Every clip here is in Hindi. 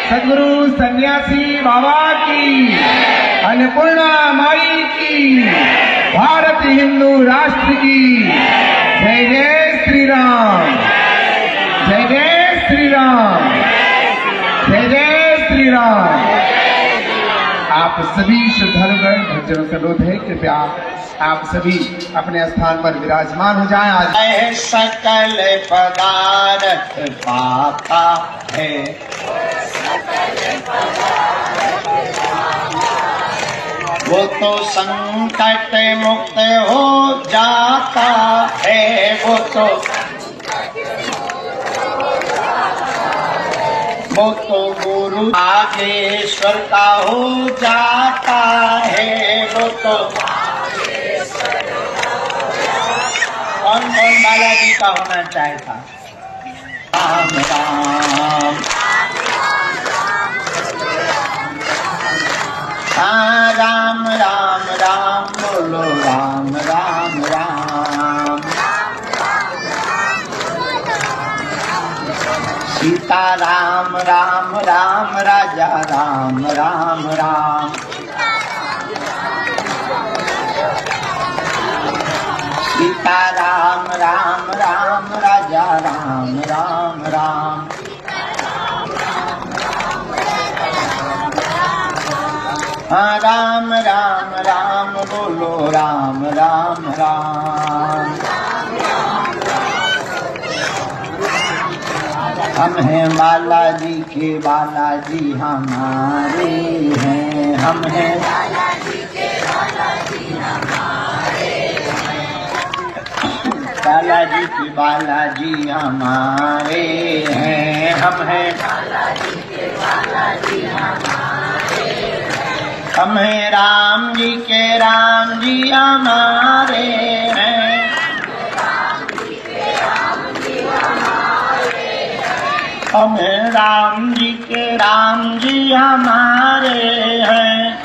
सदगुरु सन्यासी बाबा की, अन्नपूर्णा माई की, भारत हिंदू राष्ट्र की। जय जय श्री राम, जय जय श्री राम, जय जय श्री राम। आप सभी श्रद्धालुगण भक्तों से अनुरोध है, कृपया आप सभी अपने स्थान पर विराजमान हो जाएं। आज सकल पदार्थ पाता है, वो तो संकट मुक्त हो जाता है, वो तो गुरु आगेश्वर का हो जाता है, वो तो कौन कौन बालाजी का होना चाहता? राम राम, राम राम राम बोलो, राम राम राम। सीता राम राम राम, राजा राम राम राम। सीता राम राम राम, राजा राम राम राम। हाँ राम राम राम बोलो, राम राम राम। हम हैं बालाजी के बालाजी हमारे हैं, हम हैं बालाजी के बालाजी हमारे हैं, बालाजी के बालाजी हमारे हैं, हम हैं बालाजी के बालाजी हमारे हैं, हम हैं राम जी के राम जी हमारे हैं, हमें राम जी के राम जी हमारे हैं,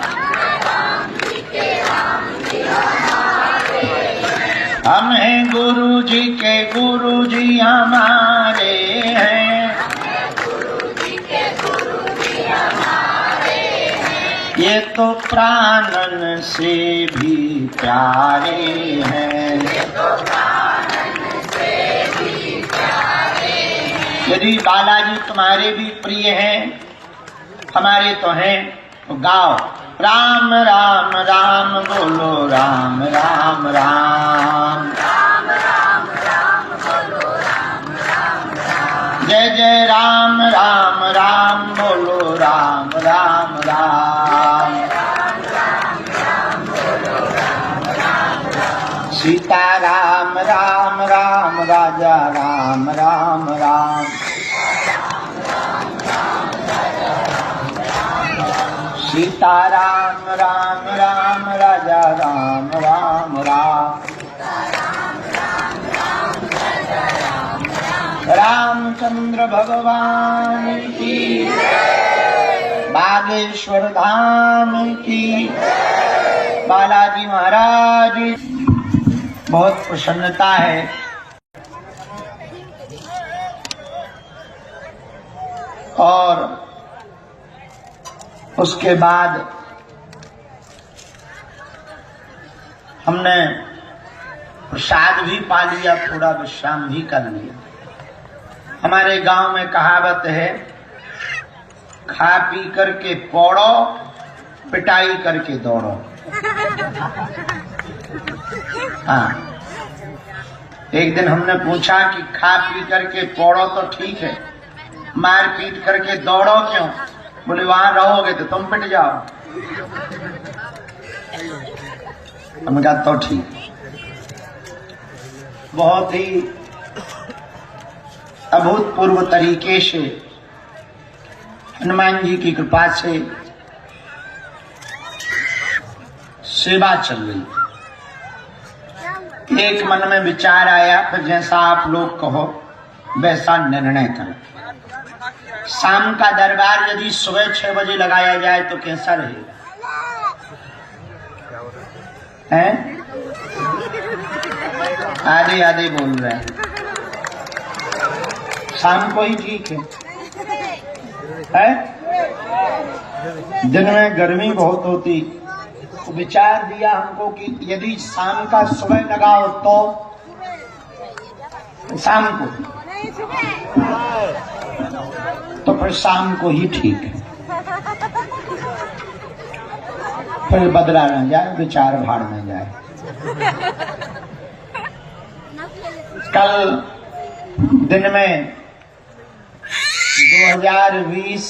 हमें गुरु जी के गुरु जी हमारे हैं, ये तो प्राणन से भी प्यारे हैं, यदि बालाजी तुम्हारे भी प्रिय हैं, हमारे तो हैं, तो गाओ राम राम राम बोलो, राम राम राम, राम राम राम बोलो, राम राम राम। जय जय राम राम राम बोलो, राम राम राम, राम राम राम बोलो, राम राम राम। सीता राम राम राम, राजा राम राम राम। सीता राम राम राम, राजा राम राम राम। रामचंद्र भगवान की, बागेश्वर धाम की, बालाजी महाराज। बहुत प्रसन्नता है और उसके बाद हमने प्रसाद भी पा लिया, थोड़ा विश्राम भी कर लिया। हमारे गांव में कहावत है, खा पी करके पौड़ो, पिटाई करके दौड़ो। हाँ, एक दिन हमने पूछा कि खा पी करके पौड़ो तो ठीक है, मार पीट करके दौड़ो क्यों? बोले वहां रहोगे तो तुम पिट जाओ। हमने कहा तो ठीक। बहुत ही अभूतपूर्व तरीके से हनुमान जी की कृपा से सेवा चल रही। एक मन में विचार आया, फिर जैसा आप लोग कहो वैसा निर्णय करो। शाम का दरबार यदि सुबह 6 बजे लगाया जाए तो कैसा रहेगा? हैं? आधे आधे बोल रहे हैं। शाम को ही ठीक है। है? दिन में गर्मी बहुत होती, तो विचार दिया हमको कि यदि शाम का सुबह लगाओ तो शाम को, तो फिर शाम को ही ठीक है, फिर बदला न जाए, विचार भाड़ न जाए। कल दिन में 2020,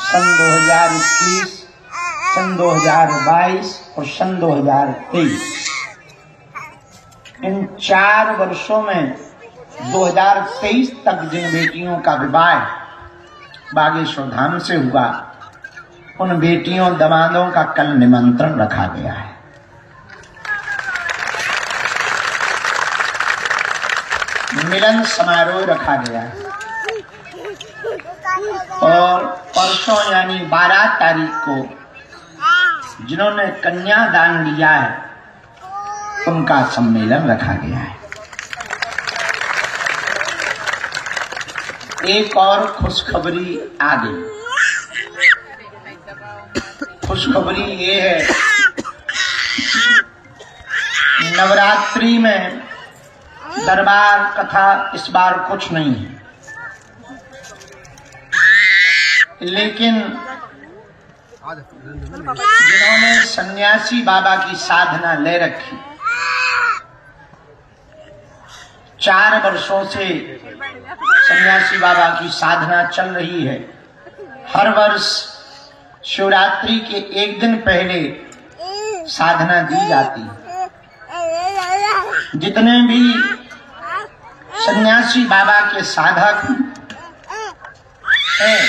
सन 2021, सन 2022 और सन 2023, इन 4 वर्षों में 2023 तक जिन बेटियों का विवाह बागेश्वर धाम से हुआ, उन बेटियों दमादों का कल निमंत्रण रखा गया है। मिलन समारोह रखा गया है और परसों यानी 12 तारीख को जिन्होंने कन्यादान लिया है उनका सम्मेलन रखा गया है। एक और खुशखबरी आ गई। खुशखबरी ये है, नवरात्रि में दरबार कथा इस बार कुछ नहीं है, लेकिन जिन्होंने सन्यासी बाबा की साधना ले रखी, 4 वर्षों से सन्यासी बाबा की साधना चल रही है। हर वर्ष शिवरात्रि के एक दिन पहले साधना दी जाती है। जितने भी सन्यासी बाबा के साधक हैं,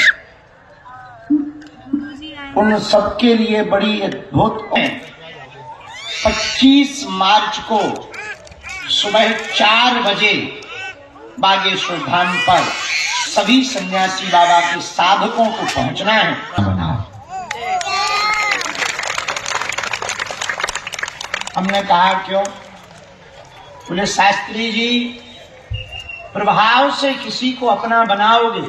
उन सबके लिए बड़ी अद्भुत है। 25 मार्च को सुबह 4 बजे बागेश्वर धाम पर सभी सन्यासी बाबा के साधकों को पहुंचना है। हमने कहा क्यों? बोले शास्त्री जी, प्रभाव से किसी को अपना बनाओगे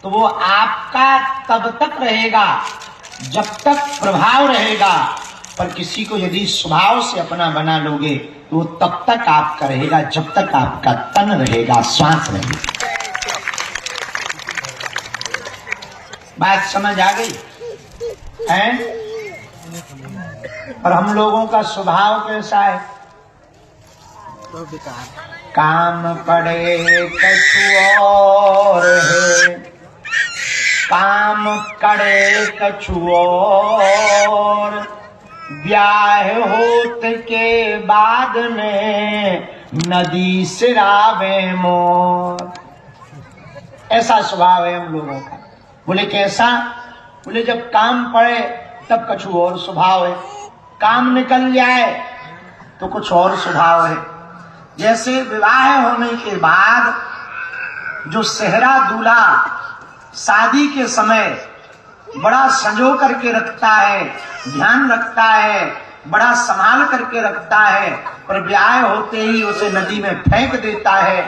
तो वो आपका तब तक रहेगा जब तक प्रभाव रहेगा, पर किसी को यदि स्वभाव से अपना बना लोगे तो वो तब तक आपका रहेगा जब तक आपका तन रहेगा, श्वास रहेगा। बात समझ आ गई है? और हम लोगों का स्वभाव कैसा है? काम पड़े कछु और है, काम करे कछु और, ब्याह होत के बाद में नदी सिरावे मोर। ऐसा स्वभाव है हम लोगों का। बोले कैसा? बोले जब काम पड़े तब कछु और स्वभाव है, काम निकल जाए तो कुछ और स्वभाव है। जैसे विवाह होने के बाद जो सेहरा दूल्हा शादी के समय बड़ा संजो करके रखता है, ध्यान रखता है, बड़ा संभाल करके रखता है, पर ब्याह होते ही उसे नदी में फेंक देता है,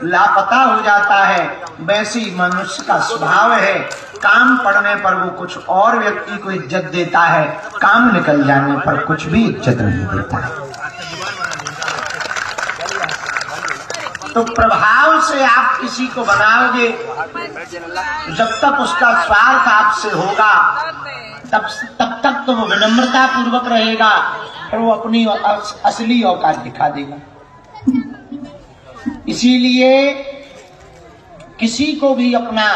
लापता हो जाता है, वैसी मनुष्य का स्वभाव है। काम पड़ने पर वो कुछ और व्यक्ति को इज्जत देता है, काम निकल जाने पर कुछ भी इज्जत नहीं देता है। तो प्रभाव से आप किसी को बनाओगे, जब तक उसका स्वार्थ आपसे होगा तब तक तो वो विनम्रता पूर्वक रहेगा, फिर वो अपनी असली औकात दिखा देगा। इसीलिए किसी को भी अपना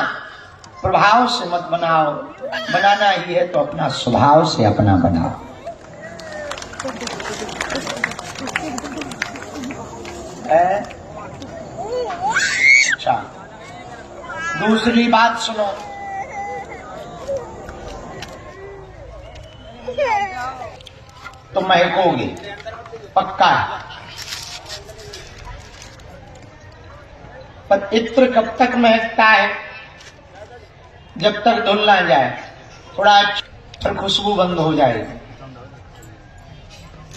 प्रभाव से मत बनाओ, बनाना ही है तो अपना स्वभाव से अपना बनाओ। अच्छा, दूसरी बात सुनो। तो महकोगे, पक्का है। पर इत्र कब तक महकता है? जब तक धुल ना जाए, थोड़ा फिर खुशबू बंद हो जाएगी।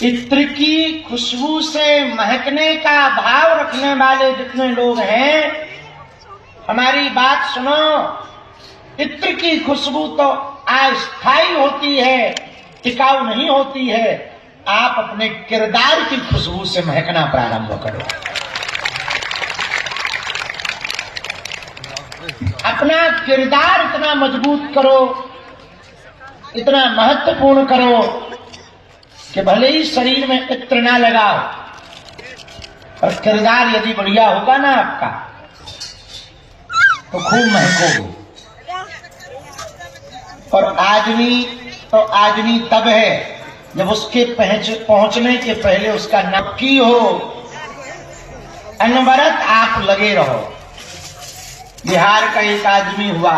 इत्र की खुशबू से महकने का भाव रखने वाले जितने लोग हैं, हमारी बात सुनो। इत्र की खुशबू तो अस्थायी होती है, टिकाऊ नहीं होती है। आप अपने किरदार की खुशबू से महकना प्रारंभ करो। अपना किरदार इतना मजबूत करो, इतना महत्वपूर्ण करो कि भले ही शरीर में इत्र ना लगाओ, और किरदार यदि बढ़िया होगा ना आपका तो खूब महकोगे। और आदमी तब है जब उसके पहुंचने के पहले उसका नक्की हो, अनवरत आप लगे रहो। बिहार का एक आदमी हुआ,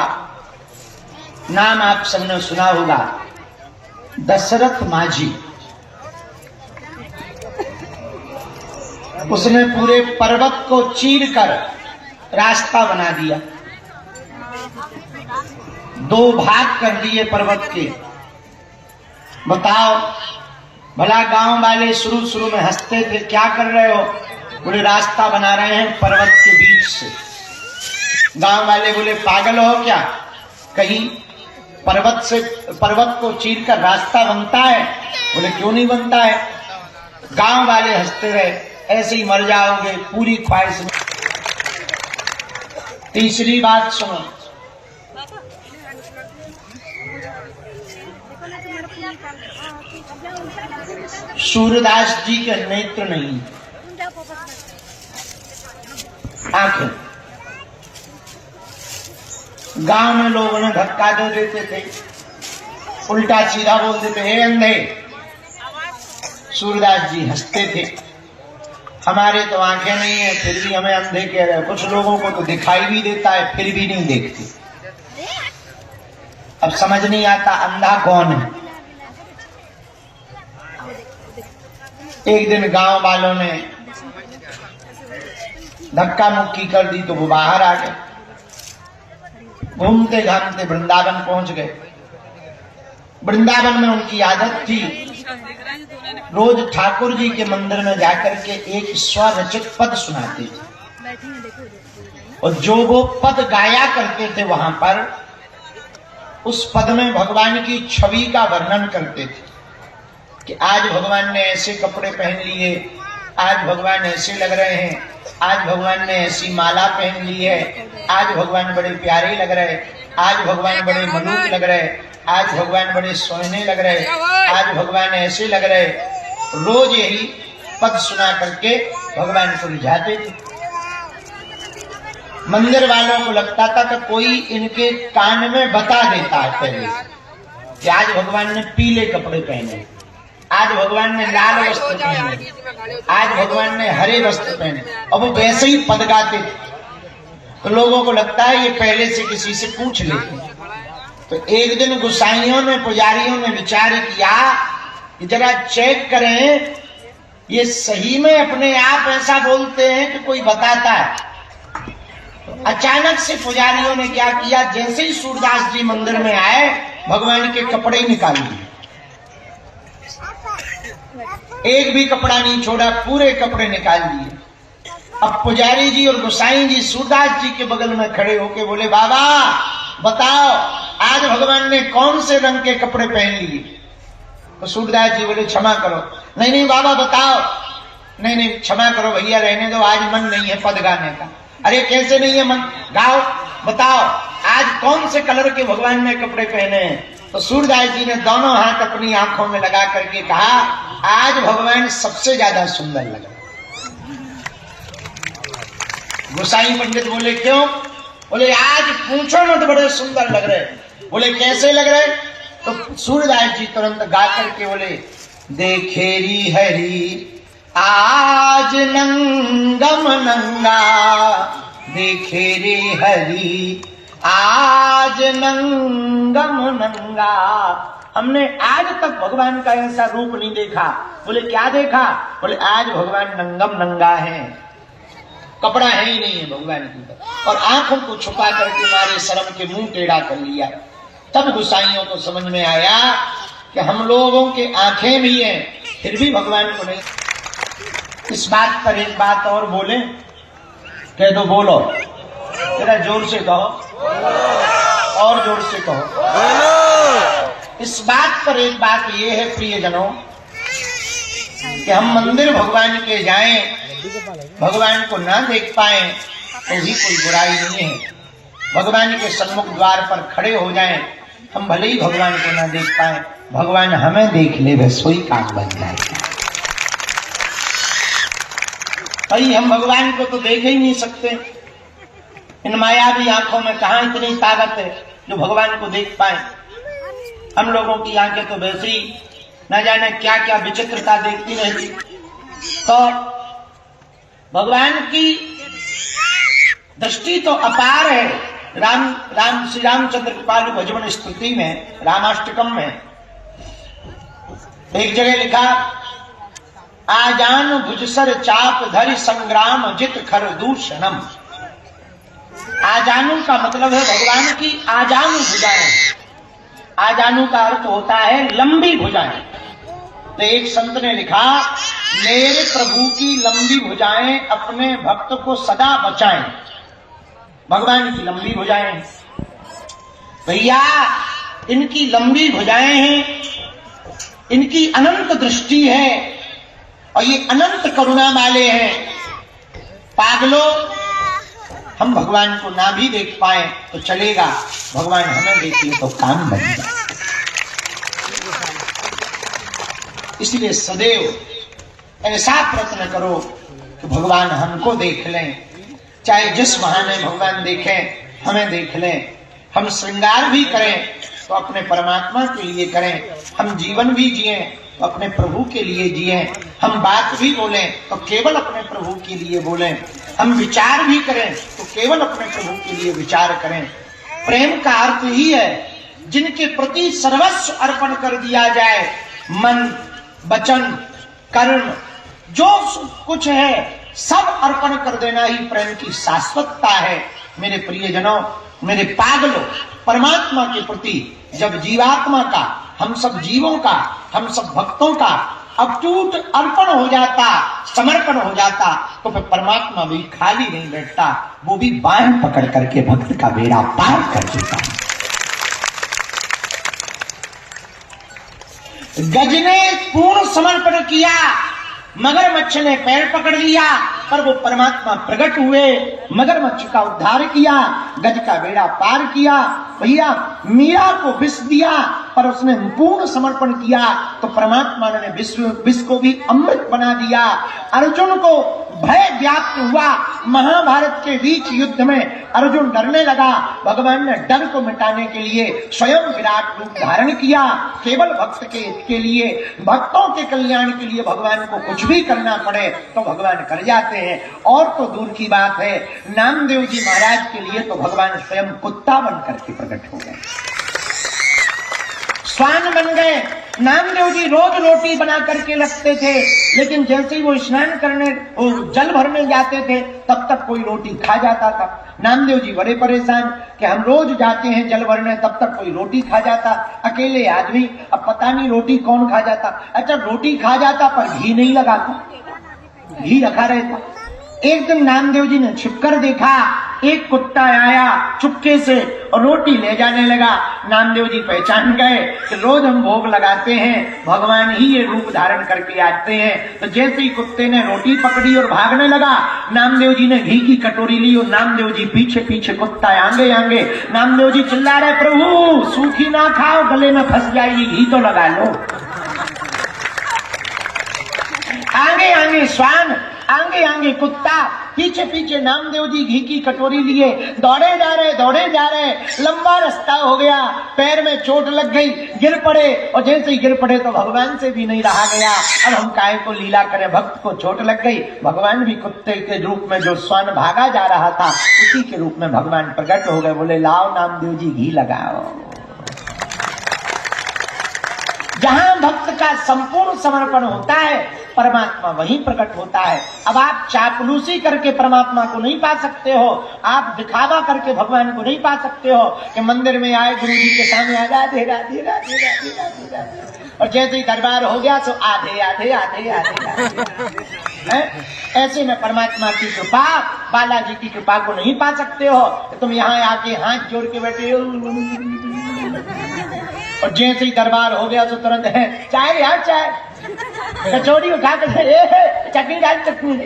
नाम आप सबने सुना होगा, दशरथ माझी। उसने पूरे पर्वत को चीरकर रास्ता बना दिया, 2 भाग कर दिए पर्वत के। बताओ, भला गांव वाले शुरू में हंसते थे, क्या कर रहे हो? बोले रास्ता बना रहे हैं पर्वत के बीच से। गांव वाले बोले पागल हो क्या, कहीं पर्वत को चीरकर रास्ता बनता है? बोले क्यों नहीं बनता है। गांव वाले हंसते रहे, ऐसे ही मर जाओगे पूरी ख्वाहिश में। तीसरी बात सुनो, सूरदास जी के नेत्र नहीं, आंखें। गांव में लोगों ने धक्का दे देते थे, उल्टा सीधा बोल देते, हे अंधे। सूरदास जी हंसते थे, हमारे तो आंखें नहीं है फिर भी हमें अंधे कह रहे हो। कुछ लोगों को तो दिखाई भी देता है फिर भी नहीं देखते। अब समझ नहीं आता अंधा कौन है। एक दिन गांव वालों ने धक्का मुक्की कर दी तो वो बाहर आ गए। घूमते घामते वृंदावन पहुंच गए। वृंदावन में उनकी आदत थी, रोज ठाकुर जी के मंदिर में जाकर के एक स्वरचित पद सुनाते थे, और जो वो पद गाया करते थे वहां पर, उस पद में भगवान की छवि का वर्णन करते थे कि आज भगवान ने ऐसे कपड़े पहन लिए, आज भगवान ऐसे लग रहे हैं, आज भगवान ने ऐसी माला पहन ली है, आज भगवान बड़े प्यारे लग रहे, आज भगवान बड़े मलूक लग रहे, आज भगवान बड़े सोहने लग रहे, आज भगवान ऐसे लग रहे। रोज यही पद सुना करके भगवान को रिझाते थे। मंदिर वालों को लगता था कि कोई इनके कान में बता देता है पहले कि आज भगवान ने पीले कपड़े पहने, आज भगवान ने लाल वस्त्र पहने, आज भगवान ने हरे वस्त्र पहने, और वो वैसे ही पद गाते थे। तो लोगों को लगता है ये पहले से किसी से पूछ लेते। तो एक दिन गुसाइयों ने, पुजारियों ने विचार किया कि जरा चेक करें ये सही में अपने आप ऐसा बोलते हैं कि कोई बताता है। तो अचानक से पुजारियों ने क्या किया, जैसे ही सूरदास जी मंदिर में आए भगवान के कपड़े निकाल लिए, एक भी कपड़ा नहीं छोड़ा, पूरे कपड़े निकाल दिए। अब पुजारी जी और गोसाई जी सूरदास जी के बगल में खड़े होके बोले, बाबा बताओ आज भगवान ने कौन से रंग के कपड़े पहन लिए? तो सूरदास जी बोले क्षमा करो। नहीं नहीं बाबा बताओ। नहीं नहीं क्षमा करो भैया, रहने दो, आज मन नहीं है पद गाने का। अरे कैसे नहीं है मन, गाओ, बताओ आज कौन से कलर के भगवान ने कपड़े पहने हैं? तो सूरदास जी ने दोनों हाथ अपनी आंखों में लगा करके कहा, आज भगवान सबसे ज्यादा सुंदर लग रहे। गोसाई पंडित बोले क्यों? बोले आज पूछो मत, बड़े सुंदर लग रहे। बोले कैसे लग रहे? तो सूरदास जी तुरंत गा करके बोले, देखेरी हरी आज नंगम नंगा, देखे रे हरी आज नंगम नंगा। हमने आज तक भगवान का ऐसा रूप नहीं देखा। बोले क्या देखा? बोले आज भगवान नंगम नंगा है, कपड़ा है ही नहीं है भगवान की, और आंखों को छुपा करके मारे शर्म के मुंह टेढ़ा कर लिया। तब गुसाइयों को समझ में आया कि हम लोगों के आंखें भी हैं फिर भी भगवान को नहीं। इस बात पर एक बात और बोले, कह दो, बोलो जरा जोर से कहो, और जोर से कहो। इस बात पर एक बात ये है प्रियजनों कि हम मंदिर भगवान के जाएं, भगवान को ना देख पाए तो भी कोई बुराई नहीं है। भगवान के सन्मुख द्वार पर खड़े हो जाएं, हम भले ही भगवान को ना देख पाए, भगवान हमें देख ले बस वही काम बन जाएगा। भाई हम भगवान को तो देख ही नहीं सकते। इन मायावी आंखों में कहां इतनी ताकत है जो भगवान को देख पाए। हम लोगों की आंखें तो वैसे ही न जाने क्या क्या विचित्रता देखती रहती। तो भगवान की दृष्टि तो अपार है। श्री रामचंद्र कृपालु भजन स्तुति में, रामाष्टकम में एक जगह लिखा, आजानु भुजसर चाप धरि संग्राम जित खर दूषणम। आजानु का मतलब है भगवान की आजानु भुजाएं। आजानु का अर्थ होता है लंबी भुजाएं। तो एक संत ने लिखा, मेरे प्रभु की लंबी भुजाएं अपने भक्त को सदा बचाएं। भगवान की लंबी भुजाएं भैया, इनकी लंबी भुजाएं हैं, इनकी अनंत दृष्टि है और ये अनंत करुणा वाले हैं। पागलों, हम भगवान को ना भी देख पाए तो चलेगा, भगवान हमें देख ले तो काम बन जाए। इसलिए सदैव ऐसा प्रयत्न करो कि भगवान हमको देख लें, चाहे जिस बहाने भगवान देखें, हमें देख लें। हम श्रृंगार भी करें तो अपने परमात्मा के लिए करें, हम जीवन भी जिए तो अपने प्रभु के लिए जिए, हम बात भी बोलें तो केवल अपने प्रभु के लिए बोलें, हम विचार भी करें तो केवल अपने प्रभु के लिए विचार करें। प्रेम का अर्थ ही है जिनके प्रति सर्वस्व अर्पण कर दिया जाए, मन, वचन, कर्म, जो कुछ है सब अर्पण कर देना ही प्रेम की शाश्वतता है। मेरे प्रियजनों, मेरे पागलों, परमात्मा के प्रति जब जीवात्मा का, हम सब जीवों का, हम सब भक्तों का अटूट अर्पण हो जाता, समर्पण हो जाता, तो फिर परमात्मा भी खाली नहीं बैठता, वो भी बाहें पकड़ करके भक्त का बेड़ा पार कर देता। गज ने पूर्ण समर्पण किया, मगरमच्छ ने पैर पकड़ लिया, पर वो परमात्मा प्रकट हुए, मगरमच्छ का उद्धार किया, गज का बेड़ा पार किया। भैया, मीरा को विष दिया पर उसने पूर्ण समर्पण किया तो परमात्मा ने विष को भी अमृत बना दिया। अर्जुन को भय व्याप्त हुआ, महाभारत के बीच युद्ध में अर्जुन डरने लगा, भगवान ने डर को मिटाने के लिए स्वयं विराट रूप धारण किया। केवल भक्त के लिए, भक्तों के कल्याण के लिए भगवान को कुछ भी करना पड़े तो भगवान कर जाते हैं। और तो दूर की बात है, नामदेव जी महाराज के लिए तो भगवान स्वयं कुत्ता बन करके प्रकट हो गए, स्वान बन गए। नामदेव जी रोज रोटी बना करके रखते थे, लेकिन जैसे ही वो स्नान करने और जल भरने जाते थे तब तक कोई रोटी खा जाता था। नामदेव जी बड़े परेशान कि हम रोज जाते हैं जल भरने, तब तक कोई रोटी खा जाता, अकेले आदमी, अब पता नहीं रोटी कौन खा जाता। अच्छा, रोटी खा जाता पर घी नहीं लगाता, घी रखा रहता। एक दिन नामदेव जी ने छिपकर देखा, एक कुत्ता आया चुपके से और रोटी ले जाने लगा। नामदेव जी पहचान गए कि रोज हम भोग लगाते हैं, भगवान ही ये रूप धारण करके आते हैं। तो जैसे ही कुत्ते ने रोटी पकड़ी और भागने लगा, नामदेव जी ने घी की कटोरी ली और नामदेव जी पीछे पीछे, कुत्ता आगे आगे। नामदेव जी चिल्ला रहे, प्रभु सूखी ना खाओ, गले में फंस जाएगी, घी तो लगा लो। आगे आगे स्वान, आगे आगे कुत्ता, पीछे पीछे नामदेव जी घी की कटोरी लिए दौड़े जा रहे। लंबा रास्ता हो गया, पैर में चोट लग गई, गिर पड़े, और जैसे ही गिर पड़े तो भगवान से भी नहीं रहा गया। अब हम काहे को लीला करें, भक्त को चोट लग गई। भगवान भी कुत्ते के रूप में, जो स्वान भागा जा रहा था उसी के रूप में भगवान प्रकट हो गए। बोले, लाओ नामदेव जी घी लगाओ। जहां भक्त का संपूर्ण समर्पण होता है परमात्मा वहीं प्रकट होता है। अब आप चापलूसी करके परमात्मा को नहीं पा सकते हो, आप दिखावा करके भगवान को नहीं पा सकते हो कि मंदिर में आए गुरु जी के सामने आ राधे राधे राधे राधे राधे, और जैसे ही दरबार हो गया तो आधे आधे आधे आधे, आधे। है? ऐसे में परमात्मा की कृपा, बालाजी की कृपा को नहीं पा सकते हो। तुम यहाँ आके हाथ जोड़ के बैठे हो और जैसे ही दरबार हो गया तो तुरंत है चाय यार, चाय कचौड़ी उठा कर चटनी डाल चटनी।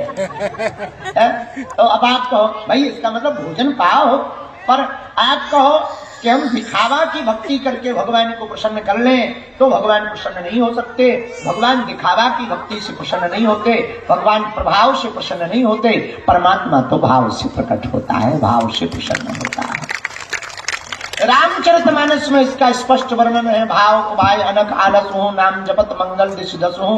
तो अब आप कहो भाई इसका मतलब भोजन पाओ, पर आप कहो कि हम दिखावा की भक्ति करके भगवान को प्रसन्न कर लें तो भगवान प्रसन्न नहीं हो सकते। भगवान दिखावा की भक्ति से प्रसन्न नहीं होते, भगवान प्रभाव से प्रसन्न नहीं होते। परमात्मा तो भाव से प्रकट होता है, भाव से प्रसन्न होता है। रामचरितमानस में इसका स्पष्ट वर्णन है। भाव को भाई अनक आलस हूं, नाम जपत मंगल दिश दस हूं।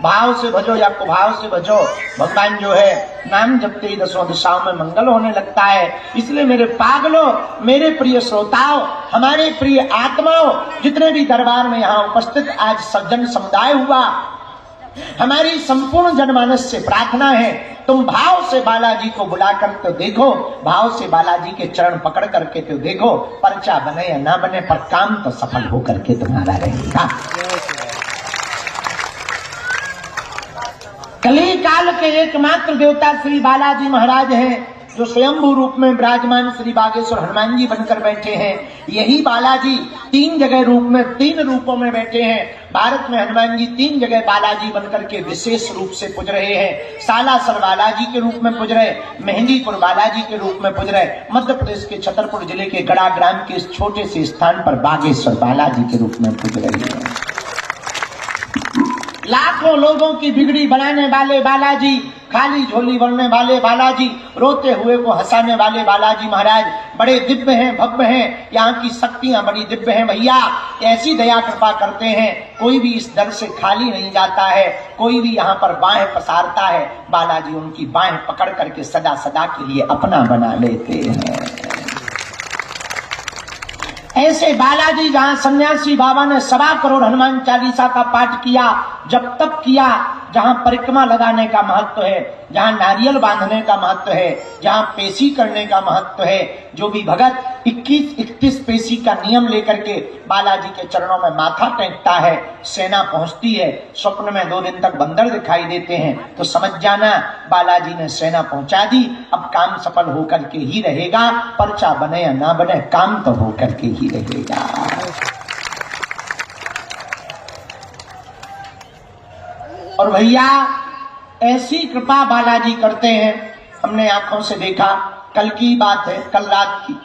भाव से भजो या कुभाव से भजो, भगवान जो है नाम जपते ही दसों दिशाओं में मंगल होने लगता है। इसलिए मेरे पागलों, मेरे प्रिय श्रोताओं, हमारे प्रिय आत्माओं, जितने भी दरबार में यहाँ उपस्थित आज सज्जन समुदाय हुआ, हमारी संपूर्ण जनमानस से प्रार्थना है तुम भाव से बालाजी को बुलाकर तो देखो, भाव से बालाजी के चरण पकड़ करके तो देखो। पर्चा बने या ना बने पर काम तो सफल होकर के तुम्हारा रहेगा। कली काल के एकमात्र देवता श्री बालाजी महाराज हैं, जो स्वयंभू रूप में विराजमान श्री बागेश्वर हनुमान जी बनकर बैठे हैं। यही बालाजी तीन जगह रूप में, तीन रूपों में बैठे हैं। भारत में हनुमान जी तीन जगह बालाजी बनकर के विशेष रूप से पूज रहे हैं। सालासर बालाजी के रूप में पूज रहे, मेहंदीपुर बालाजी के रूप में पूज रहे, मध्य प्रदेश के छतरपुर जिले के गड़ा ग्राम के इस छोटे से स्थान पर बागेश्वर बालाजी के रूप में पूज रहे हैं। लाखों लोगों की बिगड़ी बनाने वाले बालाजी, खाली झोली भरने वाले बालाजी, रोते हुए को हंसाने वाले बालाजी महाराज बड़े दिव्य हैं, भव्य हैं। यहाँ की शक्तियां बड़ी दिव्य हैं भैया। ऐसी दया कृपा करते हैं, कोई भी इस दर से खाली नहीं जाता है। कोई भी यहाँ पर बाहें पसारता है, बालाजी उनकी बाहें पकड़ करके सदा सदा के लिए अपना बना लेते हैं। ऐसे बालाजी जहां सन्यासी बाबा ने 1.25 करोड़ हनुमान चालीसा का पाठ किया, जब तक किया, जहां परिक्रमा लगाने का महत्व है, जहां नारियल बांधने का महत्व है, जहां पेशी करने का महत्व है, जो भी भगत 21-31 पेशी का नियम लेकर के बालाजी के चरणों में माथा टेकता है, सेना पहुंचती है। स्वप्न में 2 दिन तक बंदर दिखाई देते हैं तो समझ जाना बालाजी ने सेना पहुंचा दी। अब काम सफल होकर के ही रहेगा, पर्चा बने या ना बने, काम तो होकर के ही रहेगा। और भैया ऐसी कृपा बालाजी करते हैं, हमने आंखों से देखा। कल की बात है, कल रात की,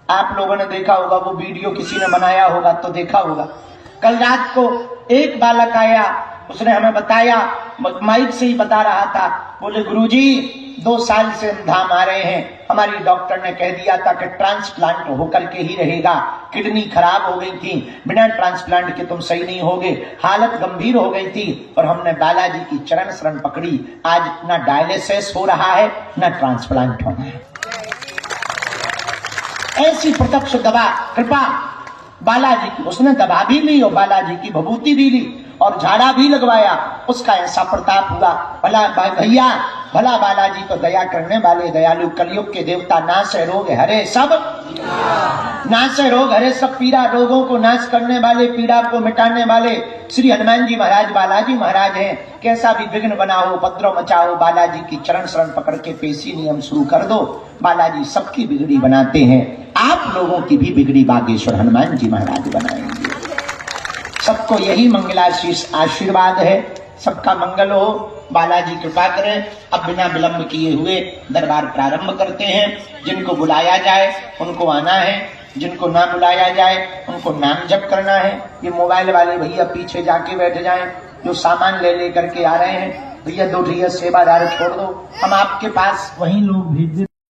आप लोगों ने देखा होगा, वो वीडियो किसी ने बनाया होगा तो देखा होगा। कल रात को एक बालक आया, उसने हमें बताया, माइक से ही बता रहा था, बोले गुरुजी 2 साल से हम धाम आ रहे हैं, हमारी डॉक्टर ने कह दिया था कि ट्रांसप्लांट होकर के ही रहेगा। किडनी खराब हो गई थी, बिना ट्रांसप्लांट के तुम सही नहीं होगे, हालत गंभीर हो गई थी। और हमने बालाजी की चरण शरण पकड़ी, आज ना डायलिसिस हो रहा है ना ट्रांसप्लांट होना है। ऐसी प्रत्यक्ष दवा कृपा बालाजी की, उसने दवा भी ली और बालाजी की भभूति भी ली और झाड़ा भी लगवाया, उसका ऐसा प्रताप हुआ। भला भैया, भला बालाजी तो दया करने वाले दयालु, कलयुग के देवता, नाश है रोग हरे सब, नाश है रोग हरे सब पीड़ा, रोगों को नाश करने वाले, पीड़ा को मिटाने वाले श्री हनुमान जी महाराज बालाजी महाराज हैं। कैसा भी विघ्न बना हो, उपद्रव मचा हो, बालाजी की चरण शरण पकड़ के पेशी नियम शुरू कर दो, बालाजी सबकी बिगड़ी बनाते हैं। आप लोगों की भी बिगड़ी बागेश्वर हनुमान जी महाराज बनाएंगे। सबको यही मंगलाशीष आशीर्वाद है, सबका मंगल हो, बालाजी कृपा करें। अब बिना विलंब किए हुए दरबार प्रारंभ करते हैं। जिनको बुलाया जाए उनको आना है, जिनको ना बुलाया जाए उनको नाम जप करना है। ये मोबाइल वाले भैया पीछे जाके बैठ जाएं, जो सामान ले लेकर के आ रहे हैं, भैया 2 सेवादार छोड़ दो, हम आपके पास वही लोग भेज दें।